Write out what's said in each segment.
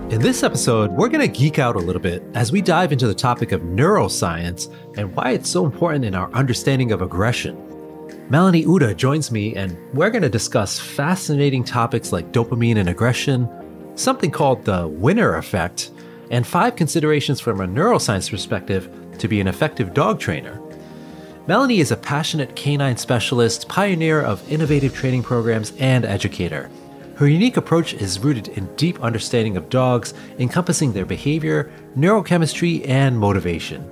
In this episode, we're going to geek out a little bit as we dive into the topic of neuroscience and why it's so important in our understanding of aggression. Melanie Uhde joins me, and we're going to discuss fascinating topics like dopamine and aggression, something called the winner effect, and 5 considerations from a neuroscience perspective to be an effective dog trainer. Melanie is a passionate canine specialist, pioneer of innovative training programs, and educator. Her unique approach is rooted in deep understanding of dogs, encompassing their behavior, neurochemistry, and motivation.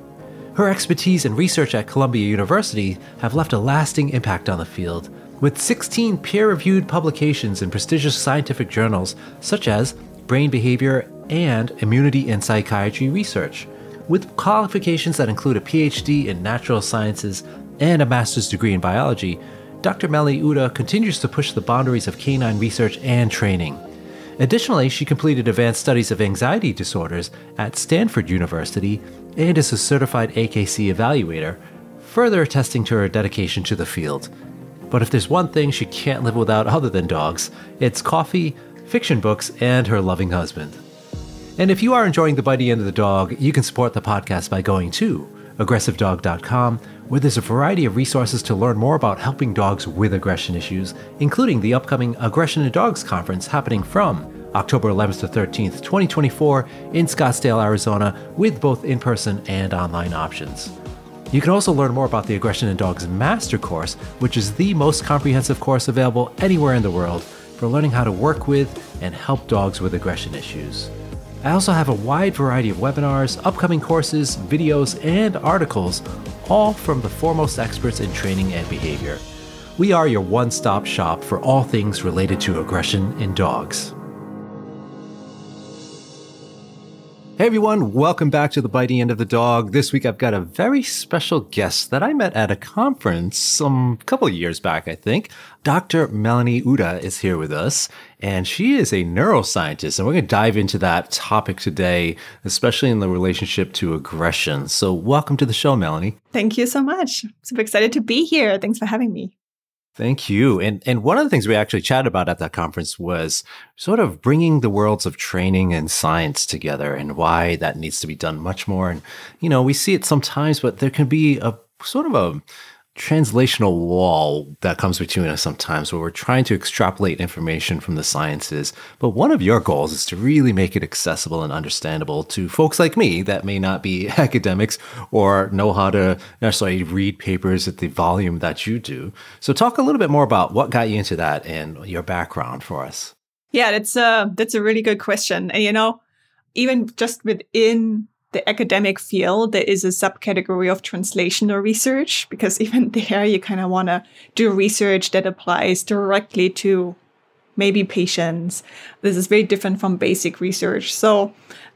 Her expertise and research at Columbia University have left a lasting impact on the field, with 16 peer-reviewed publications in prestigious scientific journals such as Brain Behavior and Immunity and Psychiatry Research. With qualifications that include a Ph.D. in natural sciences and a master's degree in biology, Dr. Melanie Uhde continues to push the boundaries of canine research and training. Additionally, she completed advanced studies of anxiety disorders at Stanford University and is a Certified AKC Evaluator, further attesting to her dedication to the field. But if there's one thing she can't live without other than dogs, it's coffee, fiction books, and her loving husband. And if you are enjoying the Bitey End of the Dog, you can support the podcast by going to aggressivedog.com, where there's a variety of resources to learn more about helping dogs with aggression issues, including the upcoming Aggression in Dogs conference happening from October 11th to 13th, 2024 in Scottsdale, Arizona, with both in-person and online options. You can also learn more about the Aggression in Dogs Master Course, which is the most comprehensive course available anywhere in the world for learning how to work with and help dogs with aggression issues. I also have a wide variety of webinars, upcoming courses, videos, and articles, all from the foremost experts in training and behavior. We are your one-stop shop for all things related to aggression in dogs. Hey everyone, welcome back to the Bitey End of the Dog. This week I've got a very special guest that I met at a conference some couple of years back, I think. Dr. Melanie Uhde is here with us, and she is a neuroscientist, and we're going to dive into that topic today, especially in the relationship to aggression. So welcome to the show, Melanie. Thank you so much. Super excited to be here. Thanks for having me. Thank you. And one of the things we actually chatted about at that conference was sort of bringing the worlds of training and science together and why that needs to be done much more. And, you know, we see it sometimes, but there can be a sort of a translational wall that comes between us sometimes where we're trying to extrapolate information from the sciences. But one of your goals is to really make it accessible and understandable to folks like me that may not be academics or know how to necessarily read papers at the volume that you do. So talk a little bit more about what got you into that and your background for us. Yeah, that's a really good question. And, you know, even just within the academic field, there is a subcategory of translational research, because even there you kind of want to do research that applies directly to maybe patients. This is very different from basic research. So,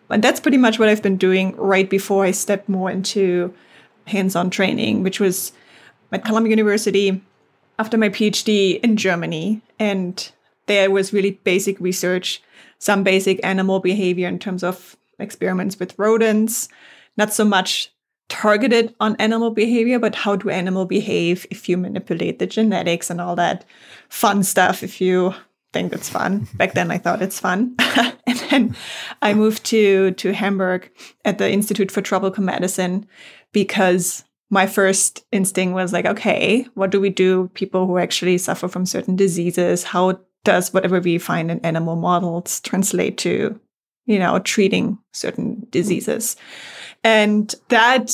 and that's pretty much what I've been doing right before I stepped more into hands-on training, which was at Columbia University after my PhD in Germany. And there was really basic research, some basic animal behavior in terms of experiments with rodents, not so much targeted on animal behavior, but how do animal behave if you manipulate the genetics and all that fun stuff, if you think it's fun. Back then I thought it's fun. And then I moved to Hamburg at the Institute for Tropical Medicine because my first instinct was like, okay, what do we do with people who actually suffer from certain diseases? How does whatever we find in animal models translate to, you know, treating certain diseases? And that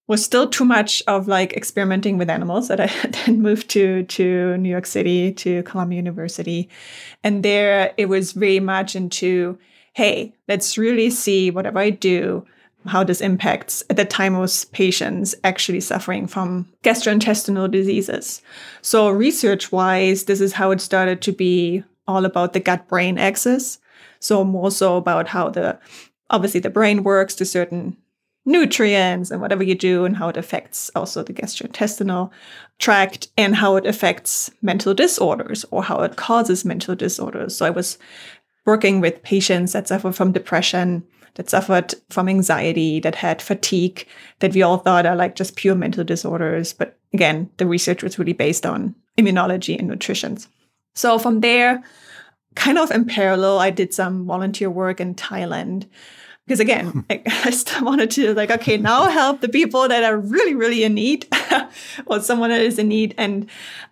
was still too much of like experimenting with animals that I then moved to New York City, to Columbia University. And there it was very much into, hey, let's really see whatever I do, how this impacts. At the time, it was patients actually suffering from gastrointestinal diseases. So research-wise, this is how it started to be all about the gut-brain axis. So more so about how obviously the brain works to certain nutrients and whatever you do, and how it affects also the gastrointestinal tract, and how it affects mental disorders or how it causes mental disorders. So I was working with patients that suffer from depression, that suffered from anxiety, that had fatigue, that we all thought are like just pure mental disorders. But again, the research was really based on immunology and nutrition. So from there, kind of in parallel, I did some volunteer work in Thailand. Because again, I still wanted to okay, now help the people that are really, really in need or someone that is in need. And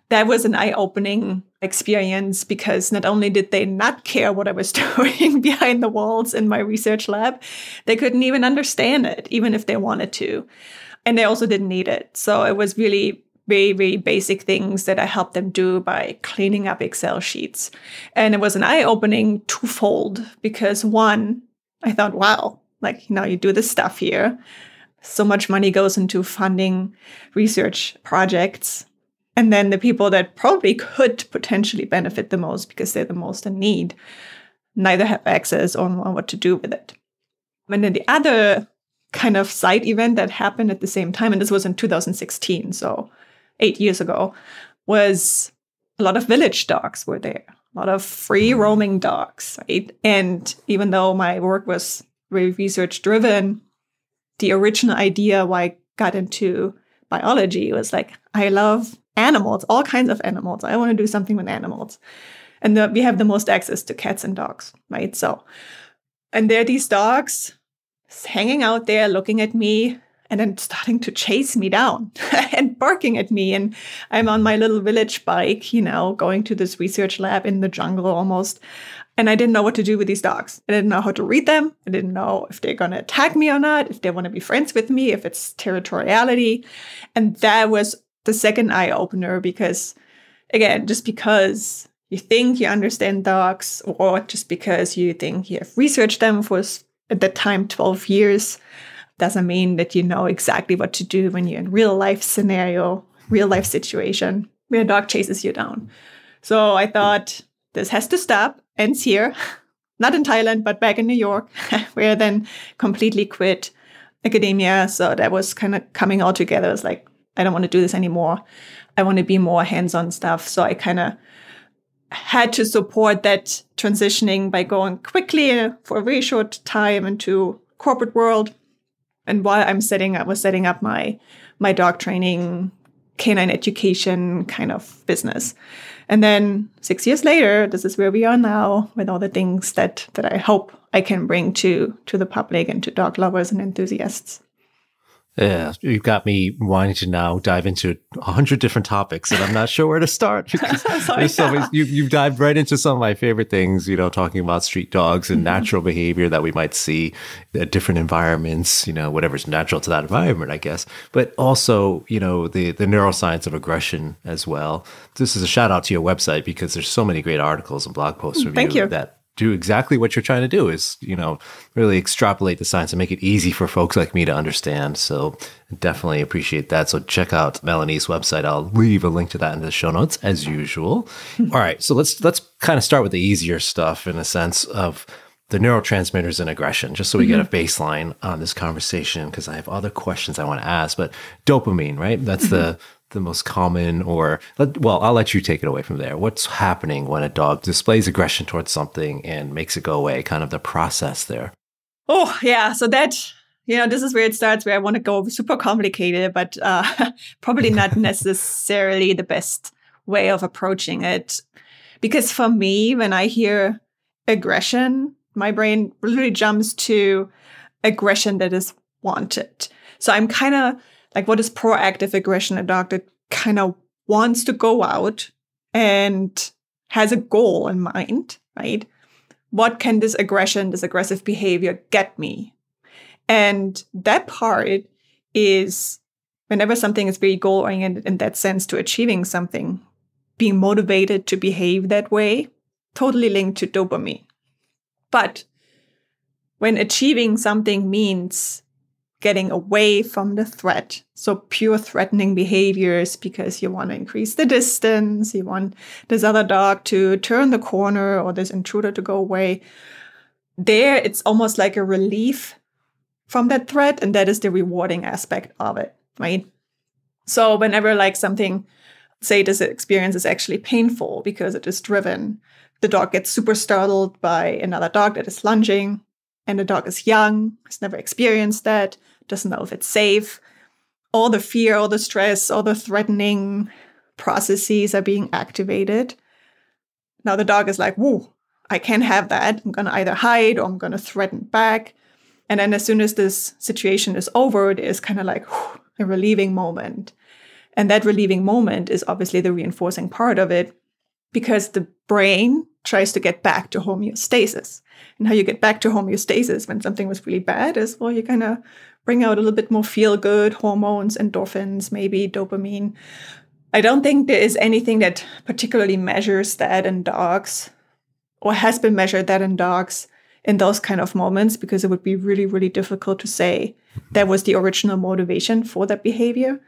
that was an eye-opening experience because not only did they not care what I was doing behind the walls in my research lab, they couldn't even understand it, even if they wanted to. And they also didn't need it. So it was really very, very basic things that I helped them do by cleaning up Excel sheets. And it was an eye-opening twofold because one, I thought, wow, you do this stuff here. So much money goes into funding research projects. And then the people that probably could potentially benefit the most because they're the most in need, neither have access or know what to do with it. And then the other kind of side event that happened at the same time, and this was in 2016, so 8 years ago, was a lot of village dogs were there. A lot of free roaming dogs, right? And even though my work was very research driven, the original idea why I got into biology was I love animals, all kinds of animals. I want to do something with animals. And we have the most access to cats and dogs, right? So, and there are these dogs hanging out there looking at me and then starting to chase me down and barking at me. And I'm on my little village bike, going to this research lab in the jungle almost. And I didn't know what to do with these dogs. I didn't know how to read them. I didn't know if they're going to attack me or not, if they want to be friends with me, if it's territoriality. And that was the second eye opener because, again, just because you think you understand dogs or just because you think you have researched them for, at that time, 12 years, doesn't mean that you know exactly what to do when you're in real life scenario, real life situation where a dog chases you down. So I thought this has to stop. Ends here, not in Thailand, but back in New York, where I then completely quit academia. So that was kind of coming all together. It's I don't want to do this anymore. I want to be more hands-on stuff. So I kind of had to support that transitioning by going quickly for a very short time into corporate world. And while I was setting up my dog training, canine education kind of business. And then 6 years later, this is where we are now with all the things that I hope I can bring to the public and to dog lovers and enthusiasts. Yeah, you've got me wanting to now dive into 100 different topics, and I'm not sure where to start because you've dived right into some of my favorite things, talking about street dogs and natural behavior that we might see at different environments, whatever's natural to that environment, I guess. But also, the neuroscience of aggression as well. This is a shout out to your website because there's so many great articles and blog posts from you that do exactly what you're trying to do is, really extrapolate the science and make it easy for folks like me to understand. So definitely appreciate that. So check out Melanie's website. I'll leave a link to that in the show notes as usual. All right. So let's kind of start with the easier stuff in the sense of the neurotransmitters and aggression, just so we get a baseline on this conversation, because I have other questions I want to ask. But dopamine, right? That's the most common, I'll let you take it away from there. What's happening when a dog displays aggression towards something and makes it go away, kind of the process there? Oh, yeah. So that, this is where it starts, where I want to go super complicated, but probably not necessarily the best way of approaching it. Because for me, when I hear aggression, my brain really jumps to aggression that is wanted. So I'm kind of what is proactive aggression? A dog that kind of wants to go out and has a goal in mind, right? What can this aggression, this aggressive behavior get me? And that part is whenever something is very goal-oriented in that sense to achieving something, being motivated to behave that way, totally linked to dopamine. But when achieving something means getting away from the threat. So pure threatening behaviors because you want to increase the distance, you want this other dog to turn the corner or this intruder to go away. There, it's almost like a relief from that threat, and that is the rewarding aspect of it, right? So whenever something, say this experience is actually painful because it is driven, the dog gets super startled by another dog that is lunging, and the dog is young, has never experienced that, doesn't know if it's safe. All the fear, all the stress, all the threatening processes are being activated. Now the dog is like, whoa, I can't have that. I'm going to either hide or I'm going to threaten back. And then as soon as this situation is over, it is kind of like a relieving moment. And that relieving moment is obviously the reinforcing part of it, because the brain tries to get back to homeostasis. And how you get back to homeostasis when something was really bad is, well, you kind of bring out a little bit more feel-good hormones, endorphins, maybe dopamine. I don't think there is anything that particularly measures that in dogs, or has been measured that in dogs in those kind of moments, because it would be really, really difficult to say that was the original motivation for that behavior.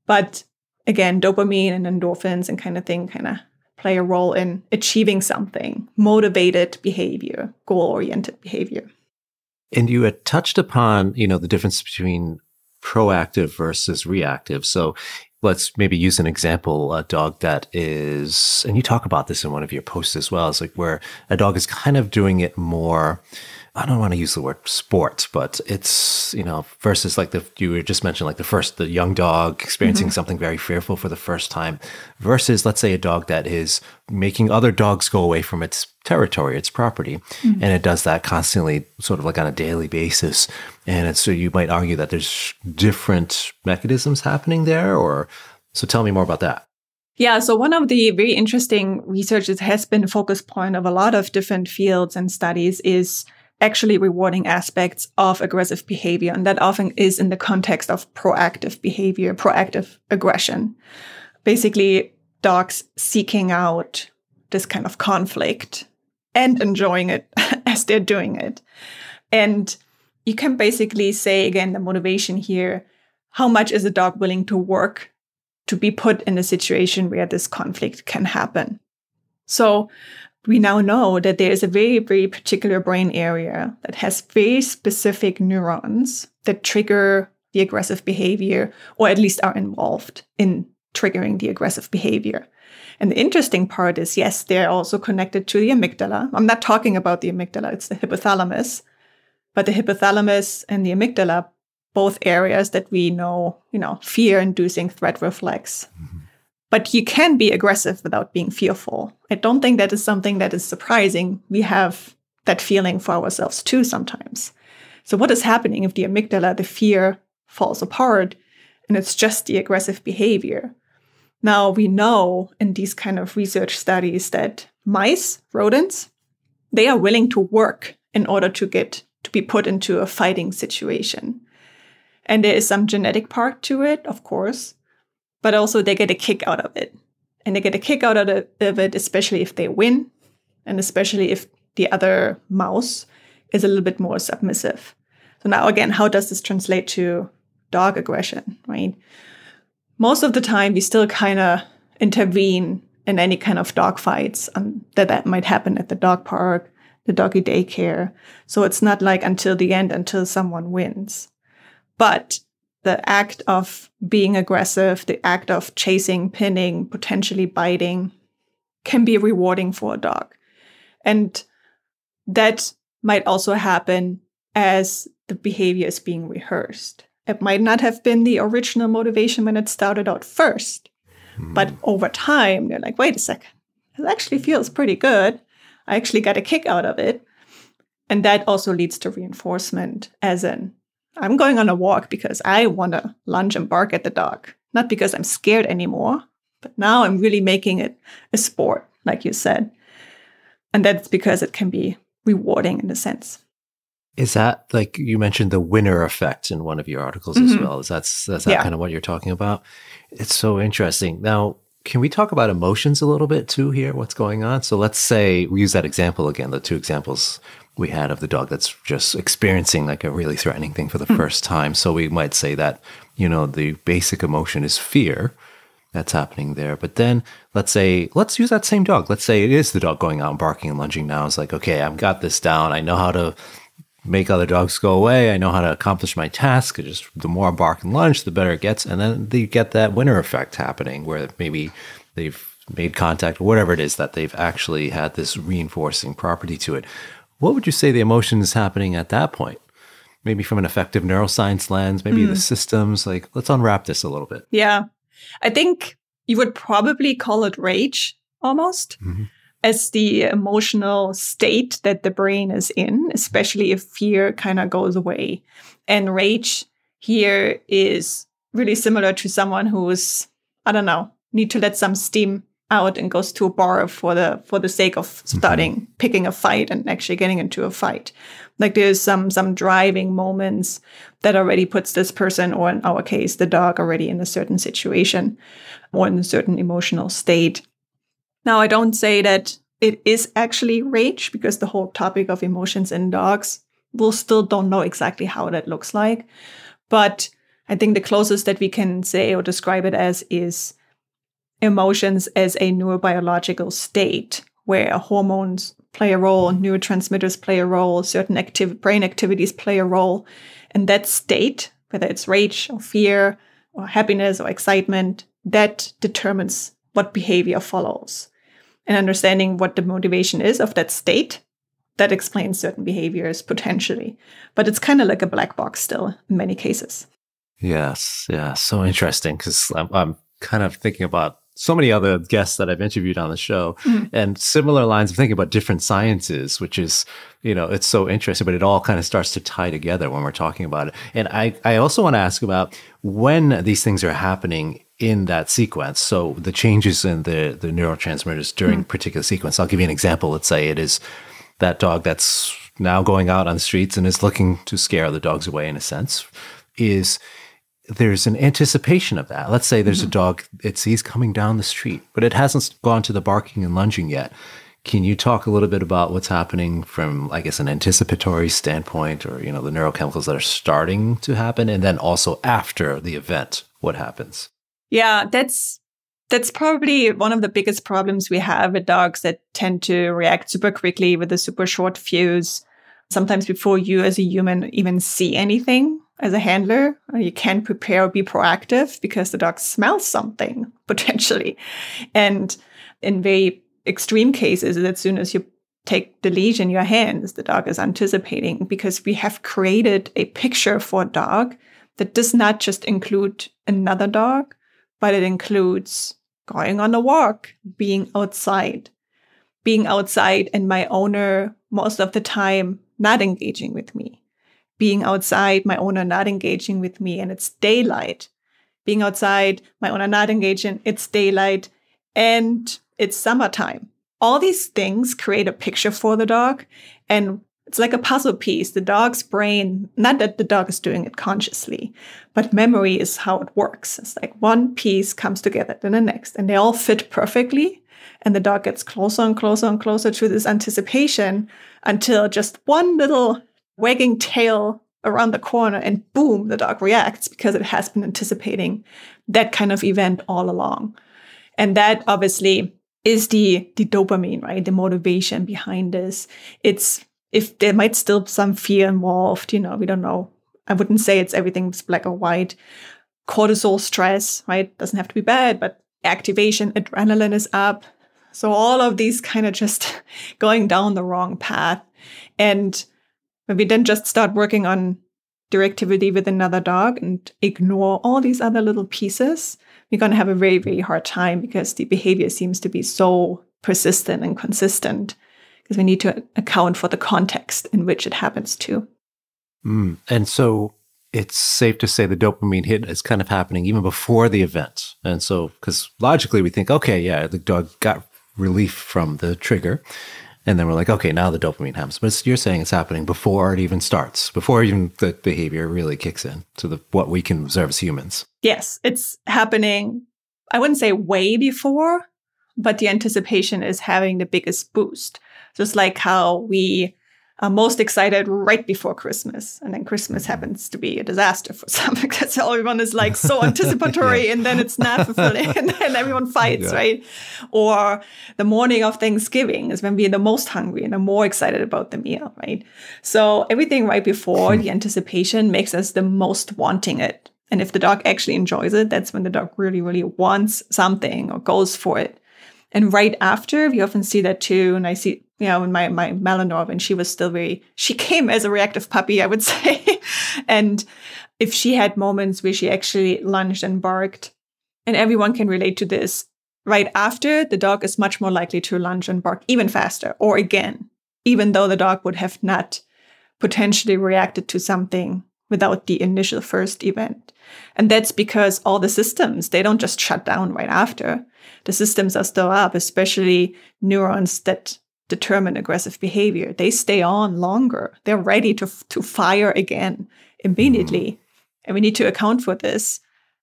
But again, dopamine and endorphins and kind of thing kind of play a role in achieving something, motivated behavior, goal-oriented behavior. And you had touched upon, the difference between proactive versus reactive. So let's maybe use an example, a dog that is, and you talk about this in one of your posts as well, it's like where a dog is kind of doing it more, I don't want to use the word sport, but it's, versus like you were just mentioned, like the young dog experiencing something very fearful for the first time, versus let's say a dog that is making other dogs go away from its territory, its property. And it does that constantly, sort of like on a daily basis. And so you might argue that there's different mechanisms happening there, so tell me more about that. Yeah, so one of the very interesting research that has been a focus point of a lot of different fields and studies is actually rewarding aspects of aggressive behavior. And that often is in the context of proactive behavior, proactive aggression. Basically, dogs seeking out this kind of conflict and enjoying it as they're doing it. And you can basically say, again, the motivation here, how much is a dog willing to work to be put in a situation where this conflict can happen? So we now know that there is a very, very particular brain area that has very specific neurons that trigger the aggressive behavior, or at least are involved in triggering the aggressive behavior. And the interesting part is, yes, they're also connected to the amygdala. I'm not talking about the amygdala, it's the hypothalamus. But the hypothalamus and the amygdala, both areas that we know, fear-inducing threat reflex. But you can be aggressive without being fearful. I don't think that is something that is surprising. We have that feeling for ourselves too sometimes. So what is happening if the amygdala, the fear, falls apart and it's just the aggressive behavior? Now we know in these kind of research studies that mice, rodents, they are willing to work in order to be put into a fighting situation. And there is some genetic part to it, of course. But also they get a kick out of it. And they get a kick out of it, especially if they win, and especially if the other mouse is a little bit more submissive. So now again, how does this translate to dog aggression, right? Most of the time, we still kind of intervene in any kind of dog fights that might happen at the dog park, the doggy daycare. So it's not like until the end, until someone wins. But the act of being aggressive, the act of chasing, pinning, potentially biting can be rewarding for a dog. And that might also happen as the behavior is being rehearsed. It might not have been the original motivation when it started out first, but over time, they're like, wait a second, it actually feels pretty good. I actually got a kick out of it. And that also leads to reinforcement, as in, I'm going on a walk because I want to lunge and bark at the dog, not because I'm scared anymore, but now I'm really making it a sport, like you said. And that's because it can be rewarding in a sense. Is that, like you mentioned, the winner effect in one of your articles as well? Is that kind of what you're talking about? It's so interesting. Now, can we talk about emotions a little bit too here? What's going on? So let's say we use that example again, the two examples we had of the dog that's just experiencing like a really threatening thing for the first time. So we might say that, the basic emotion is fear that's happening there. But then let's use that same dog. Let's say it is the dog going out and barking and lunging now. It's like, okay, I've got this down. I know how to make other dogs go away. I know how to accomplish my task. Just the more I bark and lunge, the better it gets. And then you get that winner effect happening where maybe they've made contact or whatever it is that they've actually had this reinforcing property to it. What would you say the emotion is happening at that point? Maybe from an effective neuroscience lens, maybe the systems, like let's unwrap this a little bit. Yeah. I think you would probably call it rage almost. as the emotional state that the brain is in, especially if fear kind of goes away. And rage here is really similar to someone who's, I don't know, need to let some steam out and goes to a bar for the sake of starting picking a fight and actually getting into a fight. Like there's some driving moments that already puts this person, or in our case, the dog, already in a certain situation or in a certain emotional state. Now, I don't say that it is actually rage, because the whole topic of emotions in dogs, we still don't know exactly how that looks like. But I think the closest that we can say or describe it as is emotions as a neurobiological state where hormones play a role, neurotransmitters play a role, certain brain activities play a role. And that state, whether it's rage or fear or happiness or excitement, that determines what behavior follows. And understanding what the motivation is of that state, that explains certain behaviors potentially. But it's kind of like a black box still in many cases. Yes. Yeah. So interesting, because I'm kind of thinking about so many other guests that I've interviewed on the show and similar lines of thinking about different sciences, which is, it's so interesting, but it all kind of starts to tie together when we're talking about it. And I also want to ask about when these things are happening in that sequence. So the changes in the neurotransmitters during a particular sequence. I'll give you an example. Let's say it is that dog that's now going out on the streets and is looking to scare the dogs away, in a sense, there's an anticipation of that. Let's say there's a dog, it sees coming down the street, but it hasn't gone to the barking and lunging yet. Can you talk a little bit about what's happening from, I guess, an anticipatory standpoint, or, the neurochemicals that are starting to happen, and then also after the event, what happens? Yeah, that's probably one of the biggest problems we have with dogs that tend to react super quickly with a super short fuse. Sometimes before you as a human even see anything as a handler, you can prepare or be proactive because the dog smells something potentially. And in very extreme cases, as soon as you take the leash in your hands, the dog is anticipating, because we have created a picture for a dog that does not just include another dog, but it includes going on a walk, being outside and my owner most of the time not engaging with me. Being outside, my owner not engaging with me, and it's daylight. Being outside, my owner not engaging, it's daylight, and it's summertime. All these things create a picture for the dog, and it's like a puzzle piece. The dog's brain, not that the dog is doing it consciously, but memory is how it works. It's like one piece comes together, then the next, and they all fit perfectly. And the dog gets closer and closer and closer to this anticipation until just one little wagging tail around the corner, and boom, the dog reacts because it has been anticipating that kind of event all along. And that obviously is the dopamine, right? The motivation behind this. It's, if there might still be some fear involved, we don't know. I wouldn't say it's everything's black or white. Cortisol stress, right? Doesn't have to be bad, but activation, adrenaline is up. So all of these kind of just going down the wrong path. And when we then just start working on directivity with another dog and ignore all these other little pieces, we're going to have a very, very hard time, because the behavior seems to be so persistent and consistent, because we need to account for the context in which it happens to. And so it's safe to say the dopamine hit is kind of happening even before the event. And so, because logically we think, okay, yeah, the dog got relief from the trigger. And then we're like, okay, now the dopamine happens. But you're saying it's happening before it even starts, before even the behavior really kicks in to what we can observe as humans. Yes, it's happening, I wouldn't say way before, but the anticipation is having the biggest boost. Just like how we are most excited right before Christmas, and then Christmas happens to be a disaster for some, because everyone is like so anticipatory, and then it's not fulfilling, and then everyone fights, right? Or the morning of Thanksgiving is when we're the most hungry and are more excited about the meal, right? So everything right before the anticipation makes us the most wanting it. And if the dog actually enjoys it, that's when the dog really, really wants something or goes for it. And right after, we often see that too. And I see, when my Malinois, when she came as a reactive puppy, I would say. And if she had moments where she actually lunged and barked, and everyone can relate to this, right after, the dog is much more likely to lunge and bark even faster or again, even though the dog would have not potentially reacted to something without the initial first event. And that's because all the systems, they don't just shut down right after. The systems are still up, especially neurons that determine aggressive behavior. They stay on longer. They're ready to fire again immediately. And we need to account for this,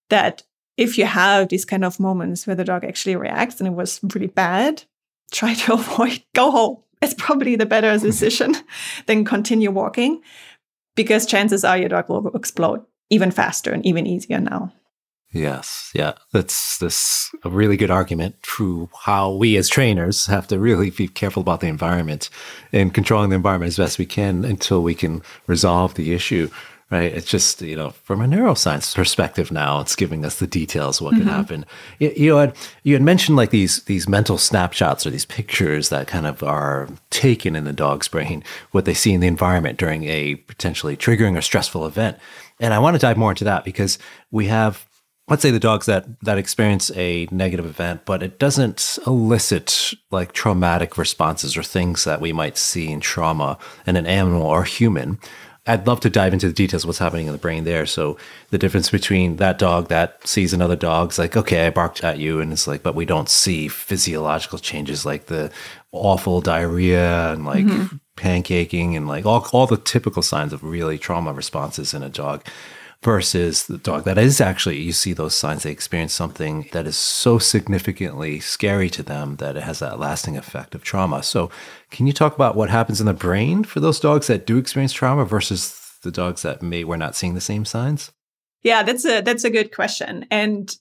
that if you have these kind of moments where the dog actually reacts and it was really bad, try to avoid, go home. It's probably the better decision than continue walking, because chances are your dog will explode even faster and even easier now. Yes. Yeah. That's a really good argument through how we as trainers have to really be careful about the environment and controlling the environment as best we can until we can resolve the issue. Right. It's just, from a neuroscience perspective now, it's giving us the details of what can happen. You had mentioned like these mental snapshots or these pictures that kind of are taken in the dog's brain, what they see in the environment during a potentially triggering or stressful event. And I want to dive more into that because we have, let's say, the dogs that experience a negative event, but it doesn't elicit like traumatic responses or things that we might see in trauma in an animal or human. I'd love to dive into the details of what's happening in the brain there. So the difference between that dog that sees another dog's like, okay, I barked at you. And it's like, but we don't see physiological changes like the awful diarrhea and like pancaking and like all the typical signs of really trauma responses in a dog. Versus the dog that is actually, you see those signs, they experience something that is so significantly scary to them that it has that lasting effect of trauma. So can you talk about what happens in the brain for those dogs that do experience trauma versus the dogs that we're not seeing the same signs? Yeah, that's a good question. And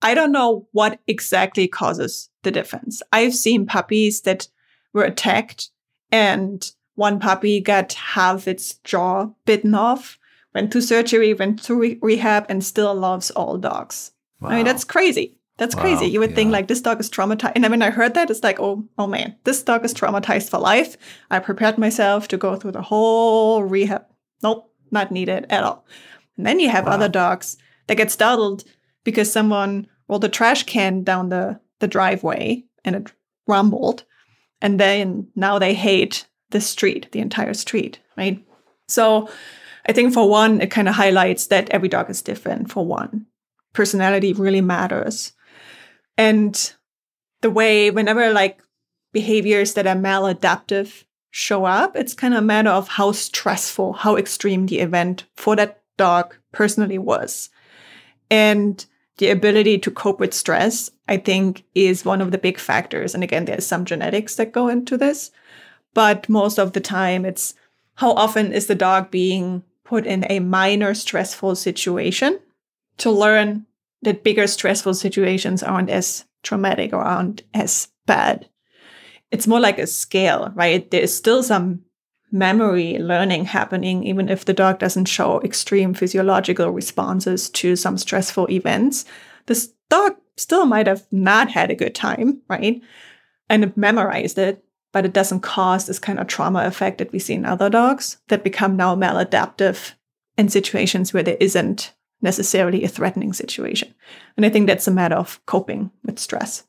I don't know what exactly causes the difference. I've seen puppies that were attacked and one puppy got half its jaw bitten off, went to surgery, went to rehab, and still loves all dogs. Wow. I mean, that's crazy. That's crazy. You would think like this dog is traumatized. And then when I heard that, it's like, oh man, this dog is traumatized for life. I prepared myself to go through the whole rehab. Nope, not needed at all. And then you have other dogs that get startled because someone rolled a trash can down the driveway and it rumbled. And then now they hate the street, the entire street, right? So I think for one, it kind of highlights that every dog is different, for one. Personality really matters. And the way, whenever like behaviors that are maladaptive show up, it's kind of a matter of how stressful, how extreme the event for that dog personally was. And the ability to cope with stress, I think, is one of the big factors. And again, there's some genetics that go into this. But most of the time, it's how often is the dog being put in a minor stressful situation to learn that bigger stressful situations aren't as traumatic or aren't as bad. It's more like a scale, right? There's still some memory learning happening, even if the dog doesn't show extreme physiological responses to some stressful events. This dog still might have not had a good time, right? And memorized it, but it doesn't cause this kind of trauma effect that we see in other dogs that become now maladaptive in situations where there isn't necessarily a threatening situation. And I think that's a matter of coping with stress.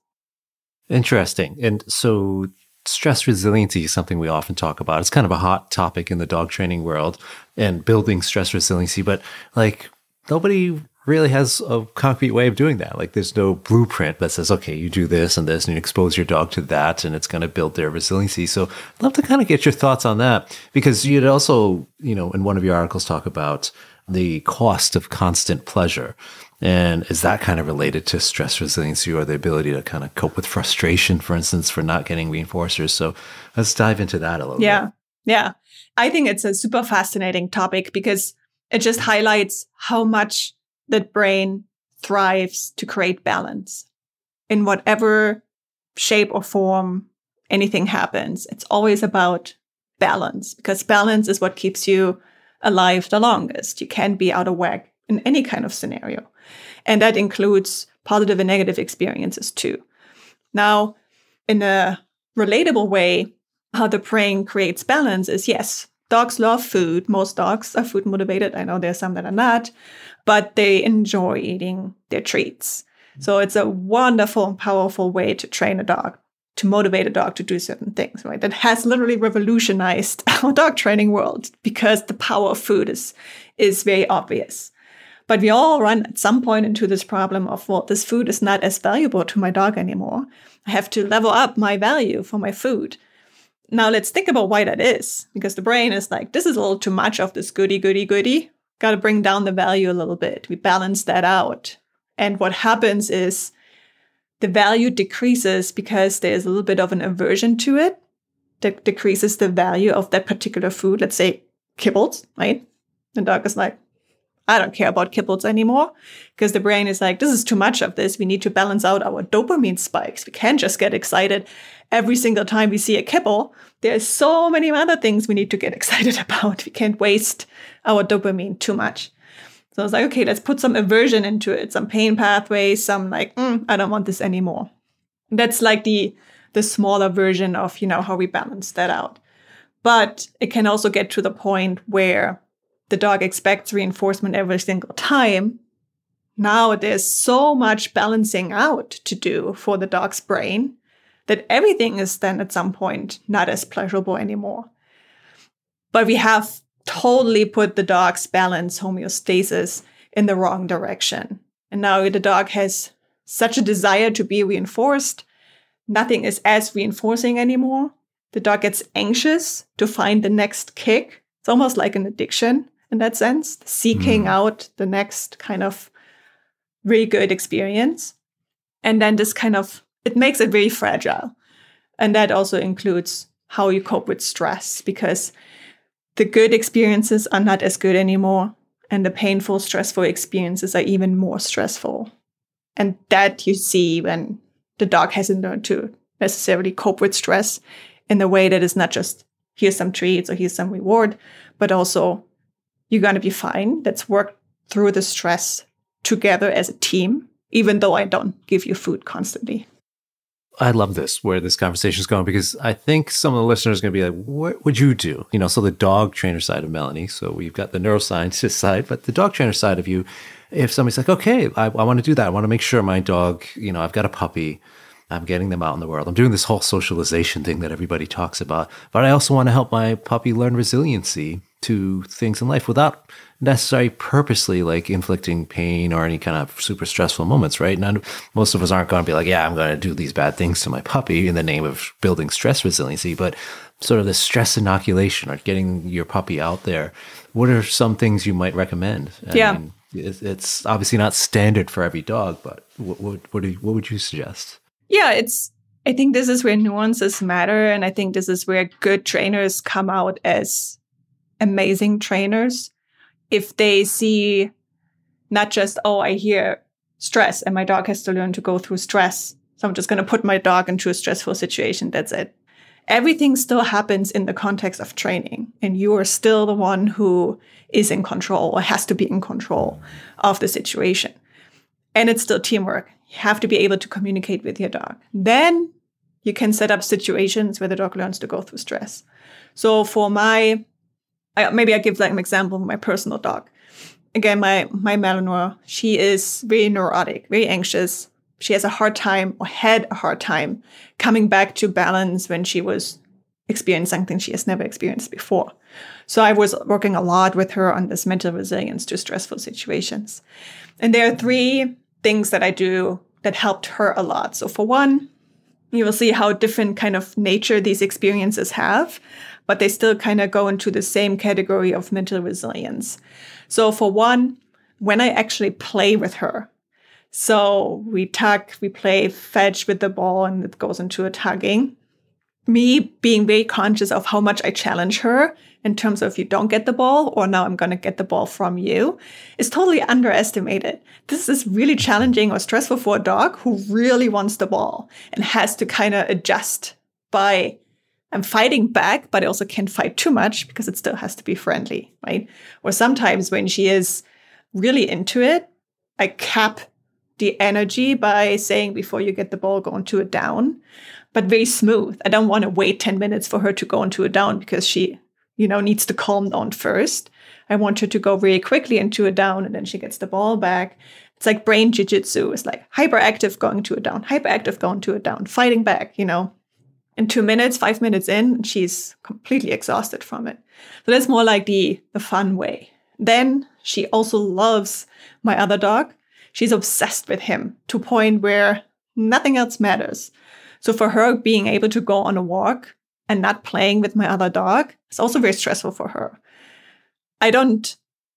Interesting. And so stress resiliency is something we often talk about. It's kind of a hot topic in the dog training world and building stress resiliency, but like nobody really has a concrete way of doing that. Like there's no blueprint that says, okay, you do this and this and you expose your dog to that and it's going to build their resiliency. So I'd love to kind of get your thoughts on that, because you'd also, in one of your articles talk about the cost of constant pleasure. And is that kind of related to stress resiliency or the ability to kind of cope with frustration, for instance, for not getting reinforcers? So let's dive into that a little bit. Yeah. I think it's a super fascinating topic because it just highlights how much the brain thrives to create balance. In whatever shape or form anything happens, it's always about balance, because balance is what keeps you alive the longest. You can't be out of whack in any kind of scenario. And that includes positive and negative experiences too. Now, in a relatable way, how the brain creates balance is, yes, dogs love food. Most dogs are food motivated. I know there's some that are not, but they enjoy eating their treats. So it's a wonderful and powerful way to train a dog, to motivate a dog to do certain things, right? That has literally revolutionized our dog training world because the power of food is very obvious. But we all run at some point into this problem of, well, this food is not as valuable to my dog anymore. I have to level up my value for my food. Now let's think about why that is, because the brain is like, this is a little too much of this goody. Got to bring down the value a little bit. We balance that out. And what happens is the value decreases because there's a little bit of an aversion to it that decreases the value of that particular food. Let's say kibbles, right? The dog is like, I don't care about kibbles anymore, because the brain is like, this is too much of this. We need to balance out our dopamine spikes. We can't just get excited every single time we see a kibble. There's so many other things we need to get excited about. We can't waste our dopamine too much. So I was like, okay, let's put some aversion into it, some pain pathways, some like, I don't want this anymore. That's like the smaller version of, how we balance that out. But it can also get to the point where the dog expects reinforcement every single time. Now there's so much balancing out to do for the dog's brain that everything is then at some point not as pleasurable anymore. But we have totally put the dog's balance, homeostasis, in the wrong direction. And now the dog has such a desire to be reinforced. Nothing is as reinforcing anymore. The dog gets anxious to find the next kick. It's almost like an addiction in that sense, seeking out the next kind of really good experience. And then this it makes it very fragile. And that also includes how you cope with stress, because the good experiences are not as good anymore. And the painful, stressful experiences are even more stressful. And that you see when the dog hasn't learned to necessarily cope with stress in a way that is not just, here's some treats or here's some reward, but also, you're going to be fine. Let's work through the stress together as a team, even though I don't give you food constantly. I love this, where this conversation is going, because I think some of the listeners are going to be like, what would you do? So the dog trainer side of Melanie. So we've got the neuroscientist side, but the dog trainer side of you, if somebody's like, okay, I want to do that. I want to make sure my dog, I've got a puppy. I'm getting them out in the world. I'm doing this whole socialization thing that everybody talks about, but I also want to help my puppy learn resiliency to things in life without necessarily purposely like inflicting pain or any kind of super stressful moments, right? Most of us aren't going to be like, yeah, I'm going to do these bad things to my puppy in the name of building stress resiliency, but sort of the stress inoculation or getting your puppy out there. What are some things you might recommend? I mean, it's obviously not standard for every dog, but what would you suggest? Yeah, I think this is where nuances matter. And I think this is where good trainers come out as amazing trainers. If they see not just, I hear stress and my dog has to learn to go through stress, so I'm just going to put my dog into a stressful situation. That's it. Everything still happens in the context of training. And you are still the one who is in control or has to be in control of the situation. And it's still teamwork. You have to be able to communicate with your dog. Then you can set up situations where the dog learns to go through stress. So for maybe I give like an example of my personal dog. Again, my Malinois, she is very neurotic, very anxious. She has a hard time or had a hard time coming back to balance when she was experiencing something she has never experienced before. So I was working a lot with her on this mental resilience to stressful situations. And there are 3 things that I do that helped her a lot. So for one, you will see how different kind of nature these experiences have, but they still kind of go into the same category of mental resilience. So for one, when I actually play with her, so we tug, we play fetch with the ball, and it goes into a tugging. Me being very conscious of how much I challenge her in terms of you don't get the ball, or now I'm going to get the ball from you, is totally underestimated. This is really challenging or stressful for a dog who really wants the ball and has to kind of adjust by, I'm fighting back, but I also can't fight too much because it still has to be friendly, right? Or sometimes when she is really into it, I cap the energy by saying, before you get the ball, go into a down, but very smooth. I don't want to wait 10 minutes for her to go into a down because she, needs to calm down first. I want her to go really quickly into a down, and then she gets the ball back. It's like brain jiu-jitsu. It's like hyperactive going to a down, hyperactive going to a down, fighting back, In 2 minutes, 5 minutes in, she's completely exhausted from it. So that's more like the fun way. Then she also loves my other dog. She's obsessed with him to a point where nothing else matters. So for her, being able to go on a walk and not playing with my other dog is also very stressful for her. I don't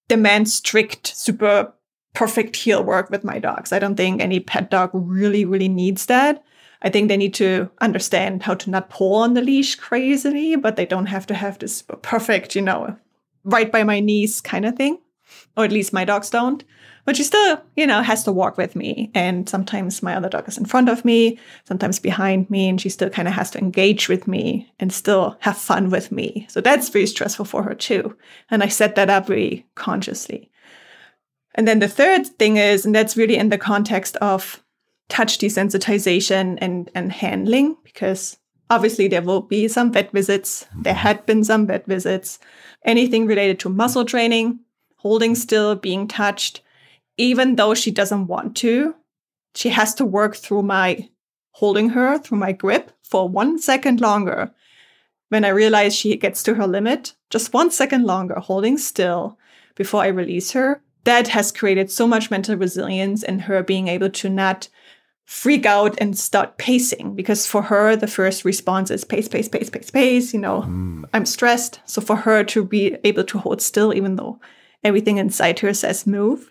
demand strict, super perfect heel work with my dogs. I don't think any pet dog really, really needs that. I think they need to understand how to not pull on the leash crazily, but they don't have to have this perfect, right by my knees kind of thing. Or at least my dogs don't. But she still, has to walk with me. And sometimes my other dog is in front of me, sometimes behind me, and she still kind of has to engage with me and still have fun with me. So that's very stressful for her too. And I set that up really consciously. And then the third thing is, and that's really in the context of touch desensitization and handling, because obviously there will be some vet visits. There had been some vet visits. Anything related to muscle training, holding still, being touched. Even though she doesn't want to, she has to work through my holding her, through my grip for 1 second longer. When I realize she gets to her limit, just 1 second longer, holding still before I release her, that has created so much mental resilience in her being able to not freak out and start pacing. Because for her, the first response is pace, pace, pace, pace, pace. I'm stressed. So for her to be able to hold still, even though everything inside her says move,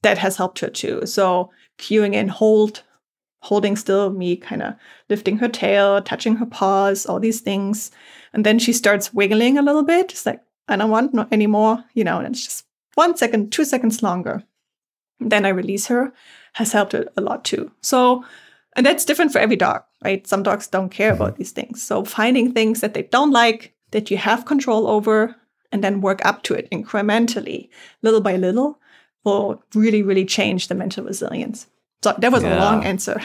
that has helped her too. So cueing in holding still, me kind of lifting her tail, touching her paws, all these things. And then she starts wiggling a little bit. It's like, I don't want no anymore, and it's just 1 second, 2 seconds longer. And then I release her, has helped her a lot too. So, and that's different for every dog, right? Some dogs don't care about these things. So finding things that they don't like, that you have control over, and then work up to it incrementally, little by little, will really, really change the mental resilience. So that was a long answer.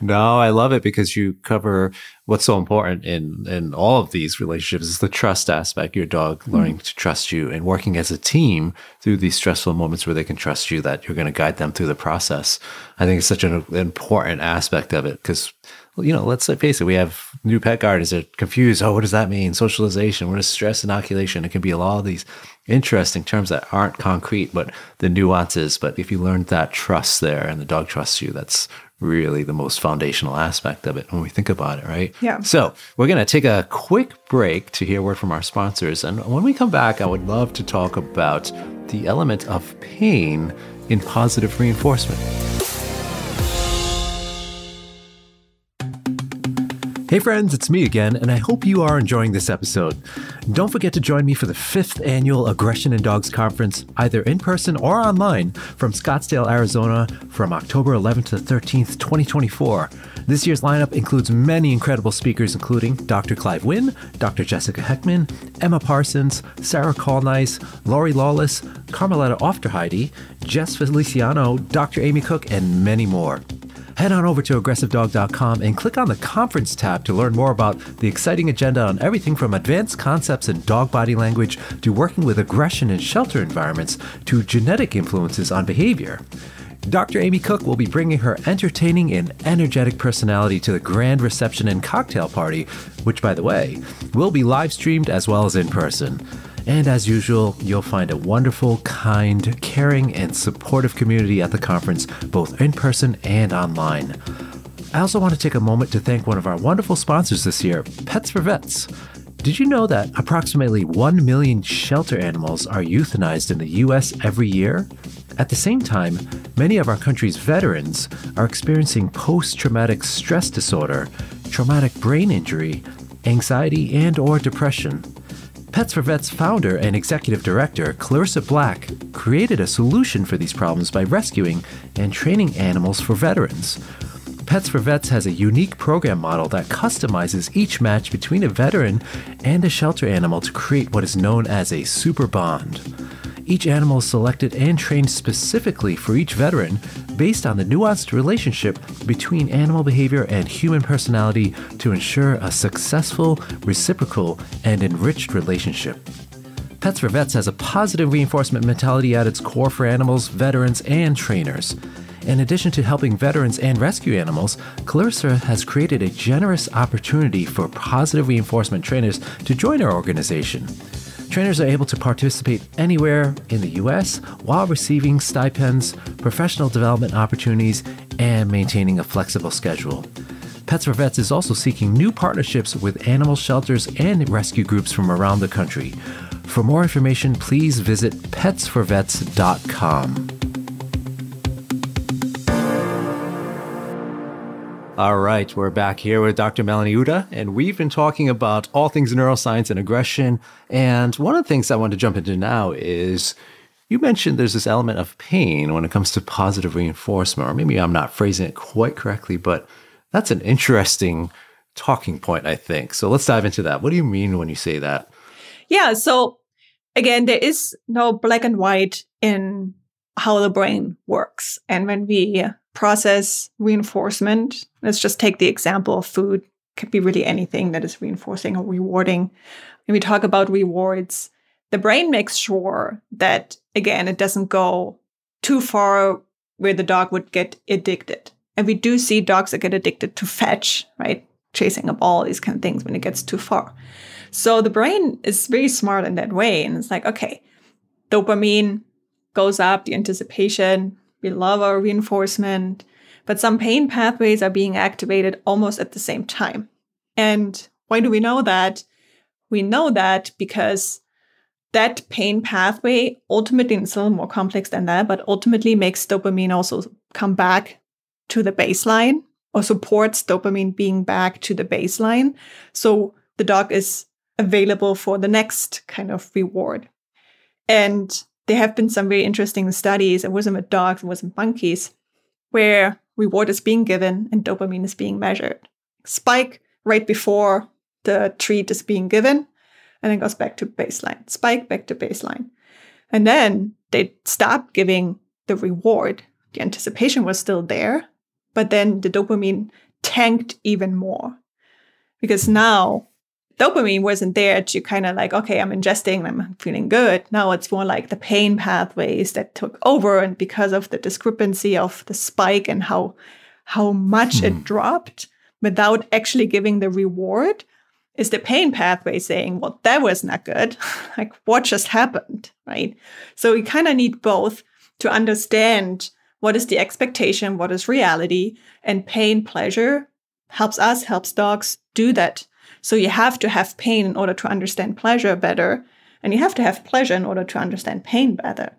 No, I love it because you cover what's so important in all of these relationships is the trust aspect, your dog learning to trust you and working as a team through these stressful moments where they can trust you that you're going to guide them through the process. I think it's such an important aspect of it because, let's face it, we have new pet guardians that are confused. Oh, what does that mean? Socialization, what is stress inoculation? It can be a lot of these interesting terms that aren't concrete, but the nuances. But if you learn that trust there and the dog trusts you, that's really the most foundational aspect of it when we think about it, right? Yeah. So we're going to take a quick break to hear a word from our sponsors. And when we come back, I would love to talk about the element of pain in positive reinforcement. Hey friends, it's me again, and I hope you are enjoying this episode. Don't forget to join me for the 5th annual Aggression in Dogs Conference, either in person or online, from Scottsdale, Arizona, from October 11th to 13th, 2024. This year's lineup includes many incredible speakers, including Dr. Clive Wynn, Dr. Jessica Heckman, Emma Parsons, Sarah Colnice, Lori Lawless, Carmeletta Ofterheide, Jess Feliciano, Dr. Amy Cook, and many more. Head on over to aggressivedog.com and click on the conference tab to learn more about the exciting agenda on everything from advanced concepts in dog body language to working with aggression in shelter environments to genetic influences on behavior. Dr. Amy Cook will be bringing her entertaining and energetic personality to the grand reception and cocktail party, which, by the way, will be live streamed as well as in person. And as usual, you'll find a wonderful, kind, caring, and supportive community at the conference, both in person and online. I also want to take a moment to thank one of our wonderful sponsors this year, Pets for Vets. Did you know that approximately 1 million shelter animals are euthanized in the U.S. every year? At the same time, many of our country's veterans are experiencing post-traumatic stress disorder, traumatic brain injury, anxiety, and/or depression. Pets for Vets founder and executive director Clarissa Black created a solution for these problems by rescuing and training animals for veterans. Pets for Vets has a unique program model that customizes each match between a veteran and a shelter animal to create what is known as a super bond. Each animal is selected and trained specifically for each veteran based on the nuanced relationship between animal behavior and human personality to ensure a successful, reciprocal, and enriched relationship. Pets for Vets has a positive reinforcement mentality at its core for animals, veterans, and trainers. In addition to helping veterans and rescue animals, Clarissa has created a generous opportunity for positive reinforcement trainers to join our organization. Trainers are able to participate anywhere in the U.S. while receiving stipends, professional development opportunities, and maintaining a flexible schedule. Pets for Vets is also seeking new partnerships with animal shelters and rescue groups from around the country. For more information, please visit petsforvets.com. All right, we're back here with Dr. Melanie Uhde, and we've been talking about all things neuroscience and aggression. And one of the things I want to jump into now is you mentioned there's this element of pain when it comes to positive reinforcement, or maybe I'm not phrasing it quite correctly, but that's an interesting talking point, I think. So let's dive into that. What do you mean when you say that? Yeah. So again, there is no black and white in how the brain works. And when we process reinforcement, let's just take the example of food. It could be really anything that is reinforcing or rewarding. When we talk about rewards, the brain makes sure that, again, it doesn't go too far where the dog would get addicted. And we do see dogs that get addicted to fetch, right? Chasing a ball, these kind of things when it gets too far. So the brain is very smart in that way. And it's like, okay, dopamine goes up, the anticipation, we love our reinforcement, but some pain pathways are being activated almost at the same time. And why do we know that? We know that because that pain pathway ultimately, and it's a little more complex than that, but ultimately makes dopamine also come back to the baseline, or supports dopamine being back to the baseline. So the dog is available for the next kind of reward. And there have been some very interesting studies. It wasn't with dogs, it was with monkeys, where reward is being given and dopamine is being measured. Spike right before the treat is being given, and then goes back to baseline. Spike back to baseline. And then they stopped giving the reward. The anticipation was still there, but then the dopamine tanked even more. Because now dopamine wasn't there to kind of like, okay, I'm ingesting, I'm feeling good. Now it's more like the pain pathways that took over. And because of the discrepancy of the spike and how much it dropped without actually giving the reward, is the pain pathway saying, well, that was not good. Like, what just happened, right? So we kind of need both to understand what is the expectation, what is reality, and pain, pleasure helps us, helps dogs do that. So you have to have pain in order to understand pleasure better. And you have to have pleasure in order to understand pain better.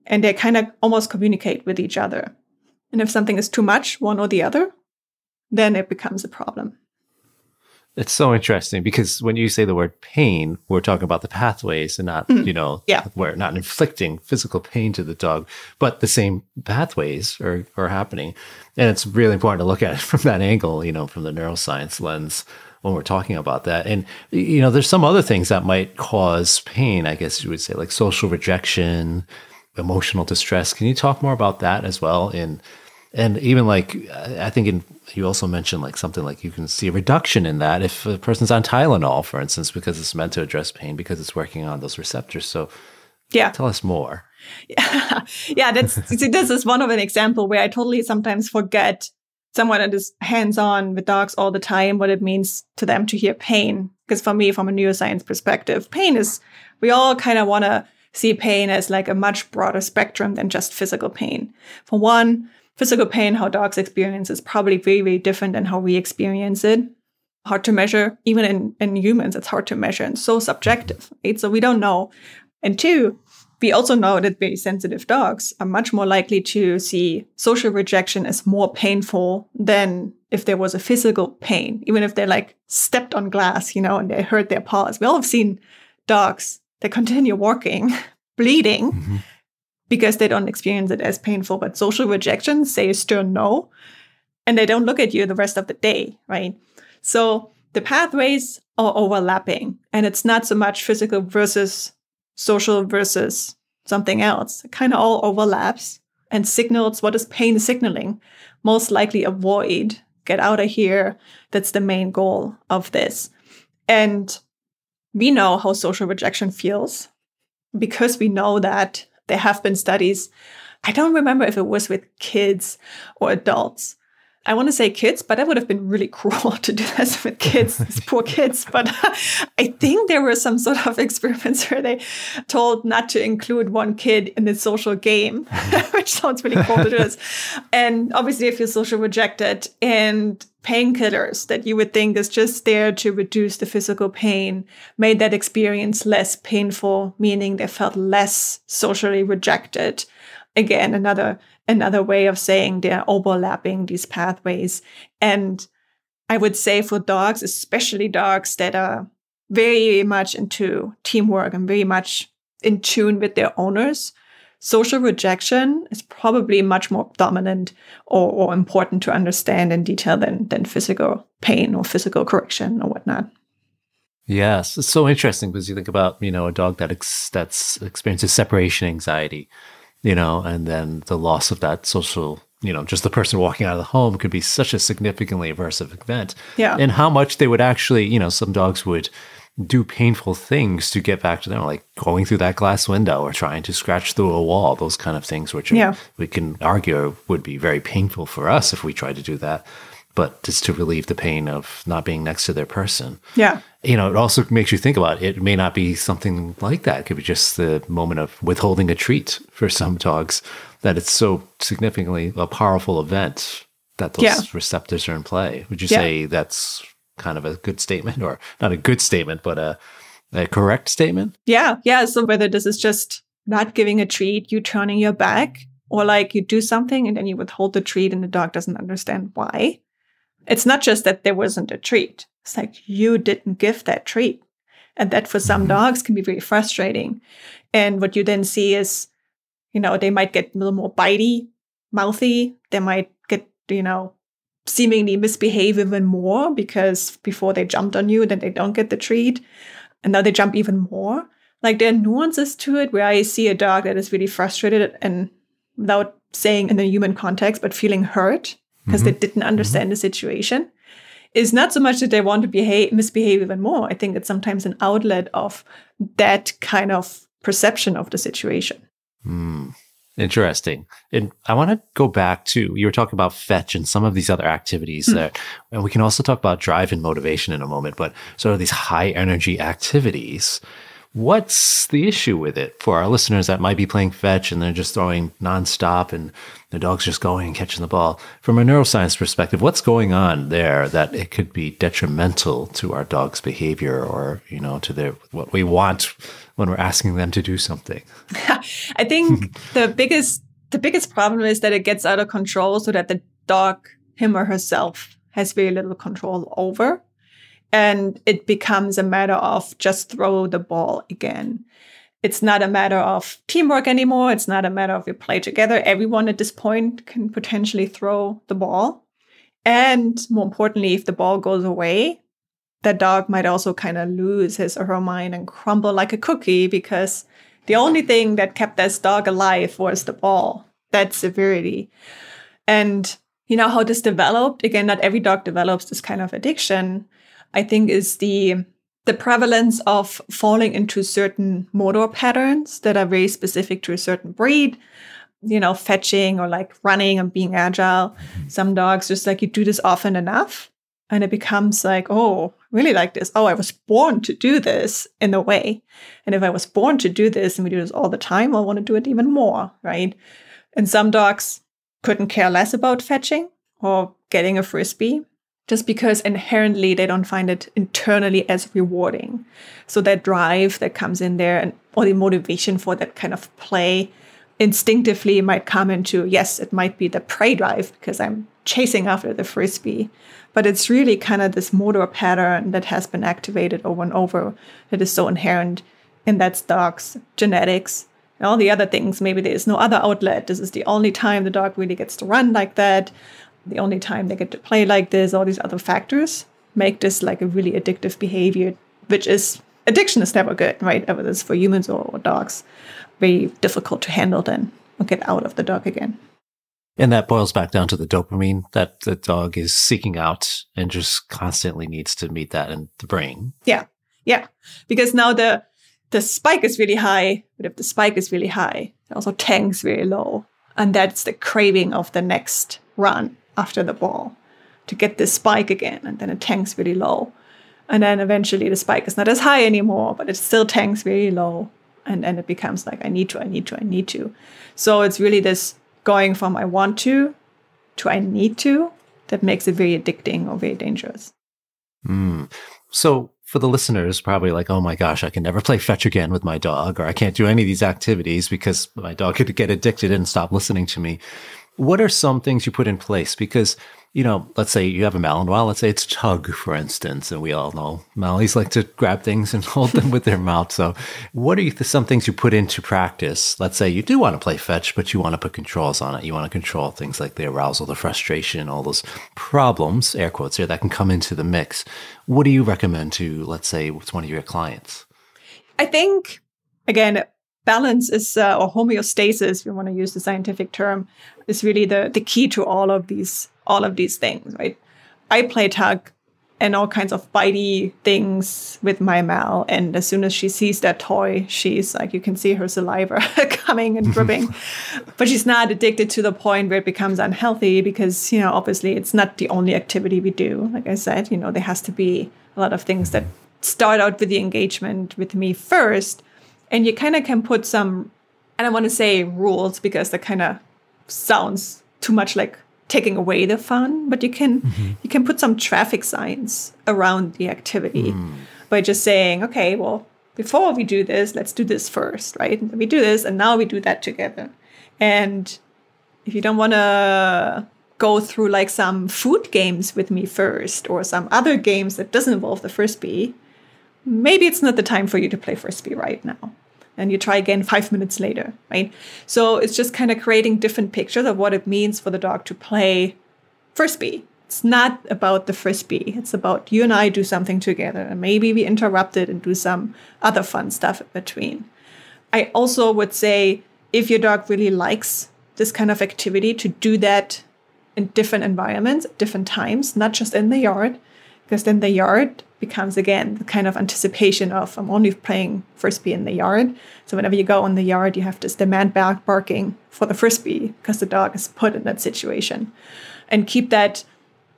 And they kind of almost communicate with each other. And if something is too much, one or the other, then it becomes a problem. It's so interesting because when you say the word pain, we're talking about the pathways and not, we're not inflicting physical pain to the dog, but the same pathways are happening. And it's really important to look at it from that angle, from the neuroscience lens when we're talking about that. And, there's some other things that might cause pain, I guess you would say, like social rejection, emotional distress. Can you talk more about that as well? And even I think you also mentioned something like you can see a reduction in that if a person's on Tylenol, for instance, because it's meant to address pain, because it's working on those receptors. So tell us more. Yeah, this is one of an example where I totally sometimes forget, someone that is hands-on with dogs all the time, what it means to them to hear pain. Because for me, from a neuroscience perspective, pain is, we all kind of want to see pain as like a much broader spectrum than just physical pain. For one, physical pain, how dogs experience, is probably very, very different than how we experience it. Hard to measure. Even in humans, it's hard to measure and so subjective, right? So we don't know. And two, we also know that very sensitive dogs are much more likely to see social rejection as more painful than if there was a physical pain, even if they're stepped on glass, and they hurt their paws. We all have seen dogs that continue walking, bleeding, because they don't experience it as painful. But social rejection, say a stern no, and they don't look at you the rest of the day, right? So the pathways are overlapping, and it's not so much physical versus social versus something else. It kind of all overlaps and signals what is pain signaling. Most likely avoid, get out of here. That's the main goal of this. And we know how social rejection feels. because we know that there have been studies. I don't remember if it was with kids or adults. I want to say kids, but that would have been really cruel to do this with kids, these poor kids. But I think there were some sort of experiments where they told not to include one kid in the social game, which sounds really cool to do this. And obviously, if you're social rejected, and painkillers that you would think is just there to reduce the physical pain made that experience less painful, meaning they felt less socially rejected. Again, another way of saying they're overlapping these pathways. And I would say for dogs, especially dogs that are very much into teamwork and very much in tune with their owners, social rejection is probably much more dominant or important to understand in detail than physical pain or physical correction or whatnot. Yes, it's so interesting because you think about, a dog that's experiences separation anxiety, and then the loss of that social, just the person walking out of the home could be such a significantly aversive event. Yeah. And how much they would actually, some dogs would do painful things to get back to them, like going through that glass window or trying to scratch through a wall, those kind of things, which we can argue would be very painful for us if we tried to do that. But just to relieve the pain of not being next to their person. Yeah. It also makes you think about it may not be something like that. It could be just the moment of withholding a treat for some dogs, that it's so significantly a powerful event that those receptors are in play. Would you say that's kind of a good statement, or not a good statement, but a correct statement? Yeah. Yeah. So whether this is just not giving a treat, you turning your back, or like you do something and then you withhold the treat and the dog doesn't understand why. It's not just that there wasn't a treat. It's like you didn't give that treat. And that for some dogs can be very frustrating. And what you then see is, they might get a little more bitey, mouthy. They might get, seemingly misbehave even more because before they jumped on you, then they don't get the treat. And now they jump even more. Like there are nuances to it where I see a dog that is really frustrated and without saying in a human context, but feeling hurt because they didn't understand the situation. Is not so much that they want to misbehave even more. I think it's sometimes an outlet of that kind of perception of the situation. Interesting. And I want to go back to, you were talking about fetch and some of these other activities there. And we can also talk about drive and motivation in a moment, but sort of these high energy activities. What's the issue with it for our listeners that might be playing fetch and they're just throwing nonstop and the dog's just going and catching the ball? From a neuroscience perspective, what's going on there that it could be detrimental to our dog's behavior or, to what we want when we're asking them to do something? I think the biggest problem is that it gets out of control so that the dog, him or herself, has very little control over. And it becomes a matter of just throw the ball again. It's not a matter of teamwork anymore. It's not a matter of we play together. Everyone at this point can potentially throw the ball. And more importantly, if the ball goes away, the dog might also kind of lose his or her mind and crumble like a cookie because the only thing that kept this dog alive was the ball. That severity. And how this developed? Again, not every dog develops this kind of addiction. I think is the prevalence of falling into certain motor patterns that are very specific to a certain breed, fetching or like running and being agile. Some dogs just like you do this often enough and it becomes like, oh, really like this. Oh, I was born to do this in a way. And if I was born to do this and we do this all the time, I want to do it even more, right? And some dogs couldn't care less about fetching or getting a frisbee, just because inherently they don't find it internally as rewarding. So that drive that comes in there or the motivation for that kind of play instinctively might come into, yes, it might be the prey drive because I'm chasing after the frisbee, but it's really kind of this motor pattern that has been activated over and over that is so inherent in that dog's genetics. And all the other things, maybe there's no other outlet. This is the only time the dog really gets to run like that. The only time they get to play like this, all these other factors make this like a really addictive behavior, which is, addiction is never good, right? Whether it's for humans or dogs, very difficult to handle then or get out of the dog again. And that boils back down to the dopamine that the dog is seeking out and just constantly needs to meet that in the brain. Yeah. Yeah. Because now the the spike is really high, but if the spike is really high, it also tanks very low. And that's the craving of the next run after the ball, to get this spike again, and then it tanks really low. And then eventually the spike is not as high anymore, but it still tanks very low. And then it becomes like, I need to. So it's really this going from I want to I need to that makes it very addicting or very dangerous. So for the listeners, probably like, oh my gosh, I can never play fetch again with my dog, or I can't do any of these activities because my dog could get addicted and stop listening to me. What are some things you put in place? Because, let's say you have a Malinois, let's say it's tug, for instance, and we all know Malies like to grab things and hold them with their mouth. So what are some things you put into practice? Let's say you do want to play fetch, but you want to put controls on it. You want to control things like the arousal, the frustration, all those problems, air quotes here, that can come into the mix. What do you recommend to, let's say, with one of your clients? I think, again, balance is, or homeostasis, if you want to use the scientific term, is really the key to all of these things, right? I play tug and all kinds of bitey things with my Mal, and as soon as she sees that toy, she's like, you can see her saliva coming and dripping, but she's not addicted to the point where it becomes unhealthy because, obviously it's not the only activity we do. Like I said, there has to be a lot of things that start out with the engagement with me first. And you kind of can put some, I don't want to say rules because that kind of sounds too much like taking away the fun, but you can put some traffic signs around the activity by just saying, okay, well, before we do this, let's do this first, right? We do this and now we do that together. And if you don't want to go through like some food games with me first or some other games that doesn't involve the frisbee, maybe it's not the time for you to play frisbee right now. And you try again 5 minutes later, right? So it's just kind of creating different pictures of what it means for the dog to play frisbee. It's not about the frisbee. It's about you and I do something together. And maybe we interrupt it and do some other fun stuff in between. I also would say if your dog really likes this kind of activity, to do that in different environments, at different times, not just in the yard, because then the yard becomes, again, the kind of anticipation of I'm only playing frisbee in the yard. So whenever you go in the yard, you have this demand barking for the frisbee because the dog is put in that situation. And keep that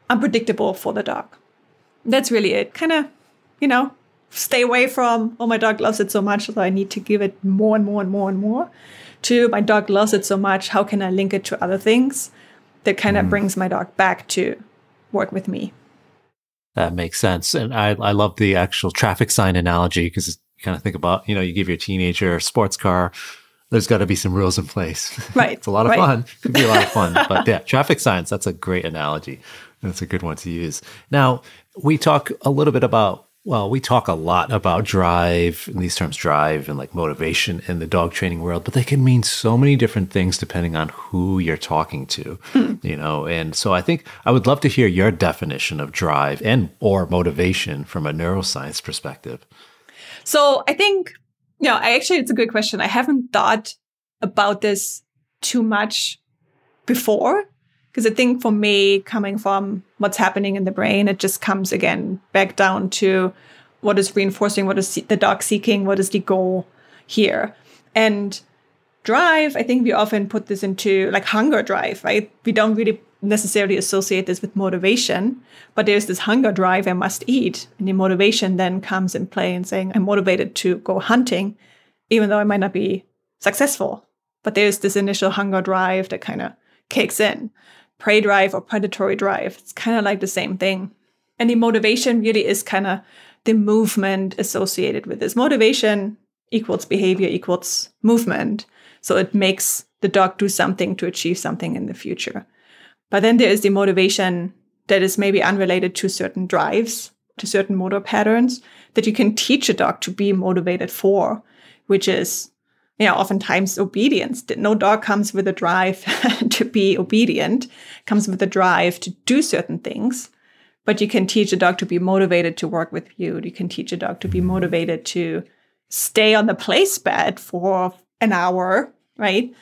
unpredictable for the dog. That's really it. Kind of, stay away from, oh, my dog loves it so much, so I need to give it more and more and more and more, to my dog loves it so much, how can I link it to other things? That kind of brings my dog back to work with me. That makes sense. And I love the actual traffic sign analogy because you kind of think about, you give your teenager a sports car, there's got to be some rules in place. Right. It's a lot of fun. It could be a lot of fun. But yeah, traffic signs, that's a great analogy. That's a good one to use. Now, we talk a little bit about, we talk a lot about drive, and these terms drive and like motivation in the dog training world, but they can mean so many different things depending on who you're talking to, and so I think I would love to hear your definition of drive or motivation from a neuroscience perspective. So I think, it's a good question. I haven't thought about this too much before. Because I think for me, coming from what's happening in the brain, it just comes again back down to what is reinforcing, what is the dog seeking, what is the goal here. And drive, I think we often put this into like hunger drive, right? We don't really necessarily associate this with motivation, but there's this hunger drive, I must eat. And the motivation then comes in play and saying, I'm motivated to go hunting, even though I might not be successful. But there's this initial hunger drive that kind of kicks in. Prey drive or predatory drive. It's kind of like the same thing. And the motivation really is kind of the movement associated with this. Motivation equals behavior equals movement. So it makes the dog do something to achieve something in the future. But then there is the motivation that is maybe unrelated to certain drives, to certain motor patterns that you can teach a dog to be motivated for, which is oftentimes obedience. No dog comes with a drive to be obedient, comes with a drive to do certain things. But you can teach a dog to be motivated to work with you. You can teach a dog to be motivated to stay on the place bed for an hour, right?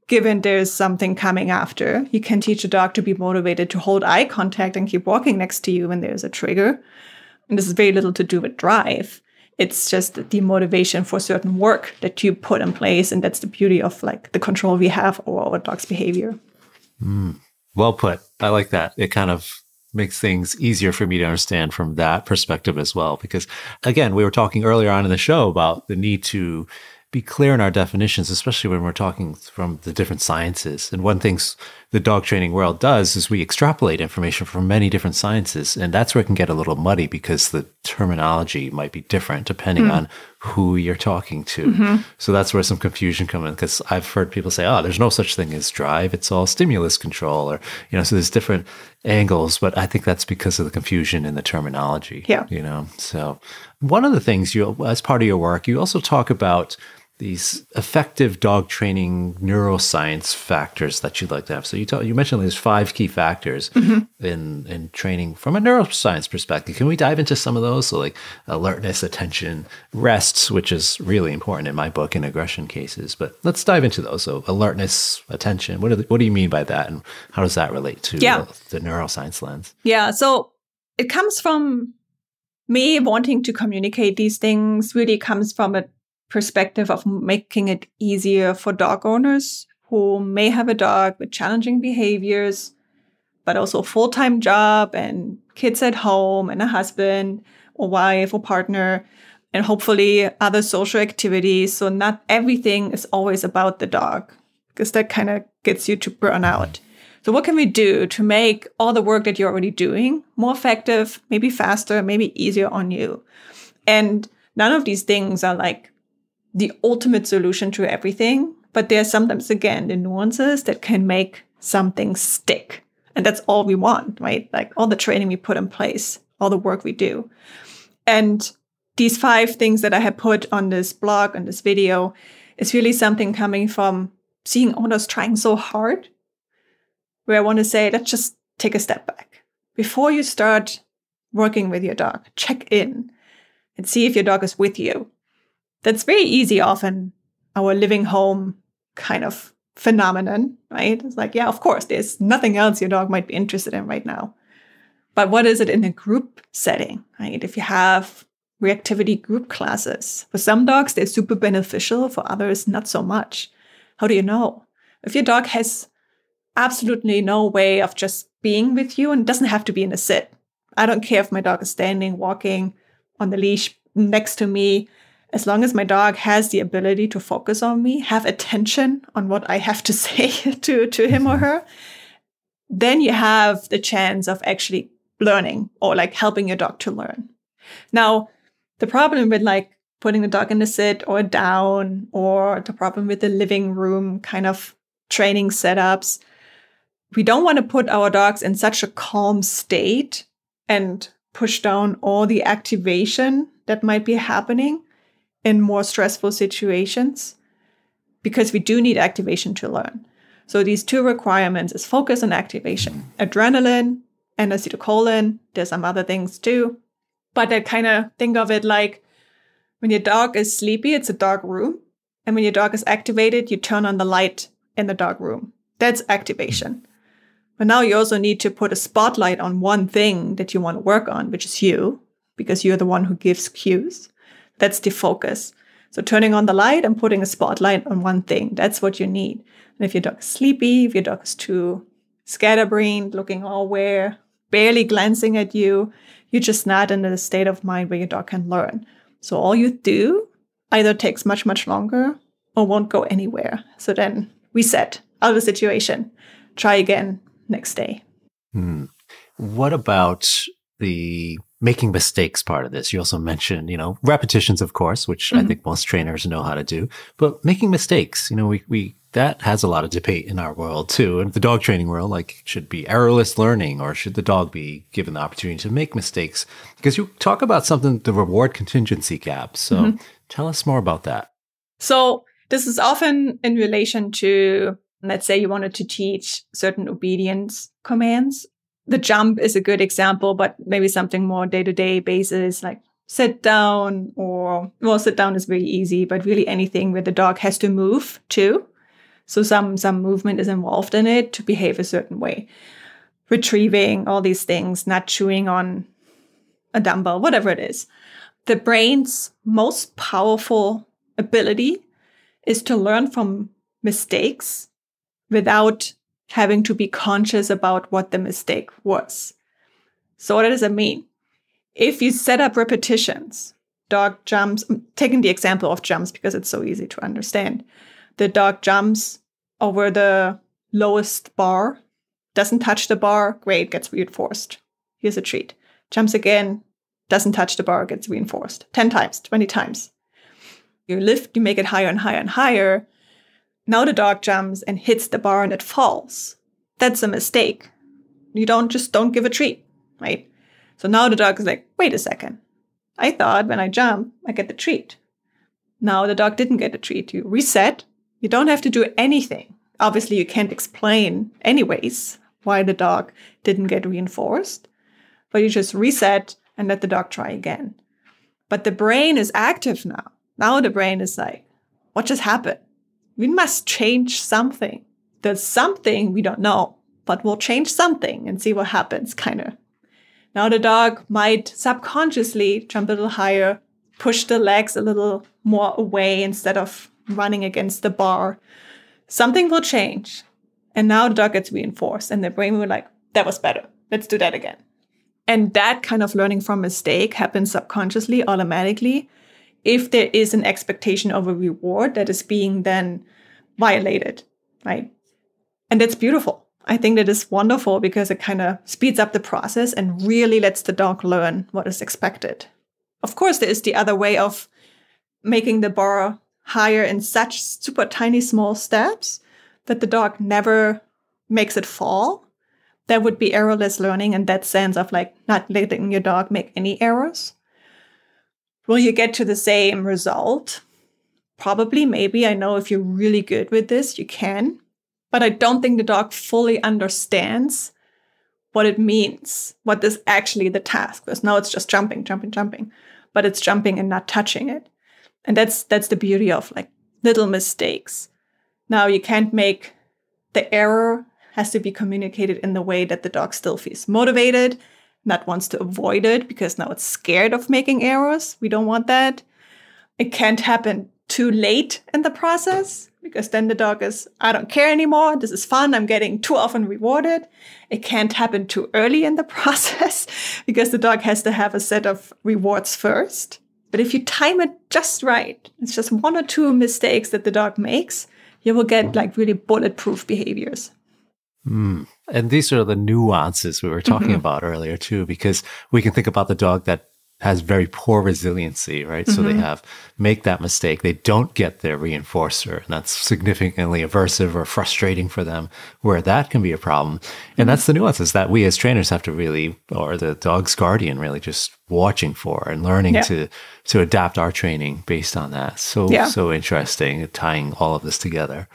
Given there's something coming after. You can teach a dog to be motivated to hold eye contact and keep walking next to you when there's a trigger. And this has very little to do with drive. It's just the motivation for certain work that you put in place. And that's the beauty of like the control we have over our dog's behavior. Well put. I like that. It kind of makes things easier for me to understand from that perspective as well. Because again, we were talking earlier on in the show about the need to be clear in our definitions, especially when we're talking from the different sciences. And one thing the dog training world does is we extrapolate information from many different sciences. And that's where it can get a little muddy because the terminology might be different depending on who you're talking to. So that's where some confusion comes in, because I've heard people say, oh, there's no such thing as drive. It's all stimulus control, or, so there's different angles, but I think that's because of the confusion in the terminology. So one of the things as part of your work, you also talk about these effective dog training neuroscience factors that you'd like to have. So you mentioned there's 5 key factors in training from a neuroscience perspective. Can we dive into some of those? So like alertness, attention, rests, which is really important in my book in aggression cases. But let's dive into those. So alertness, attention, what do you mean by that? And how does that relate to the neuroscience lens? Yeah, so it comes from me wanting to communicate these things, really comes from a perspective of making it easier for dog owners who may have a dog with challenging behaviors, but also a full-time job and kids at home and a husband or wife or partner, and hopefully other social activities. So not everything is always about the dog, because that kind of gets you to burnout. So what can we do to make all the work that you're already doing more effective, maybe faster, maybe easier on you? And none of these things are like the ultimate solution to everything, but there's sometimes, again, the nuances that can make something stick. And that's all we want, right? Like all the training we put in place, all the work we do. And these 5 things that I have put on this blog, on this video, is really something coming from seeing owners trying so hard, where I want to say, let's just take a step back. Before you start working with your dog, check in and see if your dog is with you. That's very easy, often our living home kind of phenomenon, right? It's like, yeah, of course, there's nothing else your dog might be interested in right now. But what is it in a group setting, right? If you have reactivity group classes, for some dogs, they're super beneficial, for others, not so much. How do you know? If your dog has absolutely no way of just being with you, and it doesn't have to be in a sit. I don't care if my dog is standing, walking on the leash next to me. As long as my dog has the ability to focus on me, have attention on what I have to say to him or her, then you have the chance of actually learning or like helping your dog to learn. Now, the problem with like putting the dog in a sit or down, or the problem with the living room kind of training setups, we don't want to put our dogs in such a calm state and push down all the activation that might be happening in more stressful situations, because we do need activation to learn. So these 2 requirements is focus and activation. Adrenaline and acetylcholine. There's some other things too. But I kind of think of it like when your dog is sleepy, it's a dark room. And when your dog is activated, you turn on the light in the dark room. That's activation. But now you also need to put a spotlight on one thing that you want to work on, which is you, because you're the one who gives cues. That's the focus. So turning on the light and putting a spotlight on one thing, that's what you need. And if your dog is sleepy, if your dog is too scatterbrained, looking all where, barely glancing at you, you're just not in a state of mind where your dog can learn. So all you do either takes much, much longer or won't go anywhere. So then reset out of the situation. Try again next day. What about the making mistakes part of this? You also mentioned, repetitions, of course, which I think most trainers know how to do, but making mistakes, that has a lot of debate in our world too. In the dog training world, like, should be errorless learning, or should the dog be given the opportunity to make mistakes? Because you talk about something, the reward contingency gap. So tell us more about that. So this is often in relation to, let's say you wanted to teach certain obedience commands. The jump is a good example, but maybe something more day-to-day basis, like sit down, or, well, sit down is very easy, but really anything where the dog has to move too. So some movement is involved in it to behave a certain way. Retrieving, all these things, not chewing on a dumbbell, whatever it is. The brain's most powerful ability is to learn from mistakes without having to be conscious about what the mistake was. So what does it mean? If you set up repetitions, dog jumps, I'm taking the example of jumps because it's so easy to understand. The dog jumps over the lowest bar, doesn't touch the bar, great, gets reinforced. Here's a treat. Jumps again, doesn't touch the bar, gets reinforced. 10 times, 20 times. You lift, you make it higher and higher and higher. Now the dog jumps and hits the bar and it falls. That's a mistake. You don't give a treat, right? So now the dog is like, wait a second. I thought when I jump, I get the treat. Now the dog didn't get a treat. You reset. You don't have to do anything. Obviously, you can't explain anyways why the dog didn't get reinforced, but you just reset and let the dog try again. But the brain is active now. Now the brain is like, what just happened? We must change something. There's something we don't know, but we'll change something and see what happens, kind of. Now the dog might subconsciously jump a little higher, push the legs a little more away instead of running against the bar. Something will change. And now the dog gets reinforced and the brain will be like, that was better. Let's do that again. And that kind of learning from mistake happens subconsciously, automatically, if there is an expectation of a reward that is being then violated, right? And that's beautiful. I think that is wonderful because it kind of speeds up the process and really lets the dog learn what is expected. Of course, there is the other way of making the bar higher in such super tiny small steps that the dog never makes it fall. That would be errorless learning in that sense of like not letting your dog make any errors. Will you get to the same result? Probably, maybe. I know if you're really good with this, you can. But I don't think the dog fully understands what it means, what is actually the task. Because now it's just jumping. But it's jumping and not touching it. And that's the beauty of like little mistakes. Now you can't make the error has to be communicated in the way that the dog still feels motivated, not wants to avoid it because now it's scared of making errors. We don't want that. It can't happen too late in the process because then the dog is, I don't care anymore. This is fun. I'm getting too often rewarded. It can't happen too early in the process because the dog has to have a set of rewards first. But if you time it just right, it's just one or two mistakes that the dog makes, you will get like really bulletproof behaviors. And these are the nuances we were talking about earlier too, because we can think about the dog that has very poor resiliency, right? So they make that mistake. They don't get their reinforcer, and that's significantly aversive or frustrating for them, where that can be a problem. And that's the nuances that we as trainers have to really, or the dog's guardian really just watching for and learning to adapt our training based on that. So interesting, tying all of this together.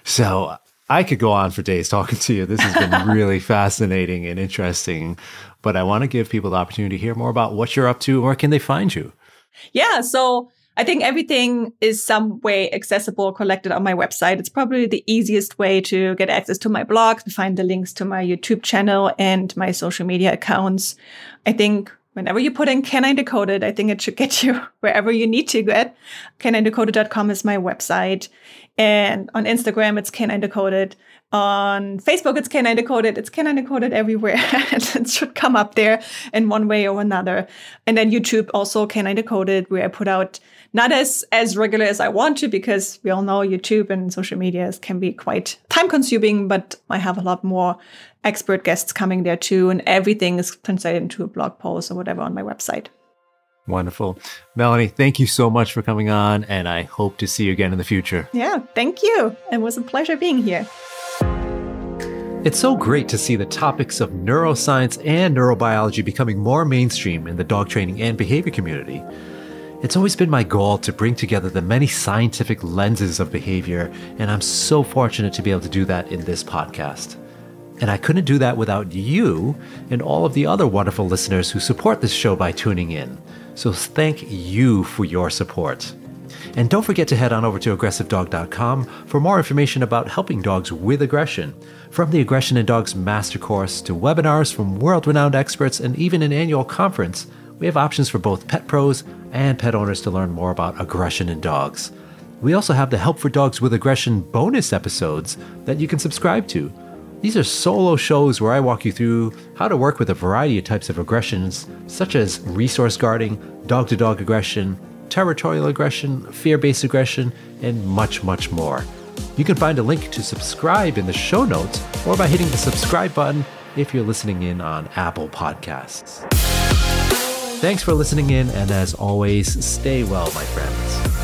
So I could go on for days talking to you. This has been really fascinating and interesting, but I want to give people the opportunity to hear more about what you're up to. Where can they find you? Yeah, so I think everything is some way accessible, collected on my website. It's probably the easiest way to get access to my blog, to find the links to my YouTube channel and my social media accounts. I think whenever you put in Canine Decoded, I think it should get you wherever you need to get. CanineDecoded.com is my website. And on Instagram, it's Canine Decoded. On Facebook, it's Canine Decoded. It's Canine Decoded everywhere. It should come up there in one way or another. And then YouTube, also Canine Decoded, where I put out not as regular as I want to, because we all know YouTube and social media can be quite time consuming, but I have a lot more expert guests coming there too. And everything is translated into a blog post or whatever on my website. Wonderful. Melanie, thank you so much for coming on, and I hope to see you again in the future. Yeah, thank you. It was a pleasure being here. It's so great to see the topics of neuroscience and neurobiology becoming more mainstream in the dog training and behavior community. It's always been my goal to bring together the many scientific lenses of behavior, and I'm so fortunate to be able to do that in this podcast. And I couldn't do that without you and all of the other wonderful listeners who support this show by tuning in. So thank you for your support. And don't forget to head on over to aggressivedog.com for more information about helping dogs with aggression. From the Aggression in Dogs Master Course to webinars from world-renowned experts and even an annual conference, We have options for both pet pros and pet owners to learn more about aggression in dogs. We also have the Help for Dogs with Aggression bonus episodes that you can subscribe to. These are solo shows where I walk you through how to work with a variety of types of aggressions, such as resource guarding, dog-to-dog aggression, territorial aggression, fear-based aggression, and much, much more. You can find a link to subscribe in the show notes or by hitting the subscribe button if you're listening in on Apple Podcasts. Thanks for listening in, and as always, stay well, my friends.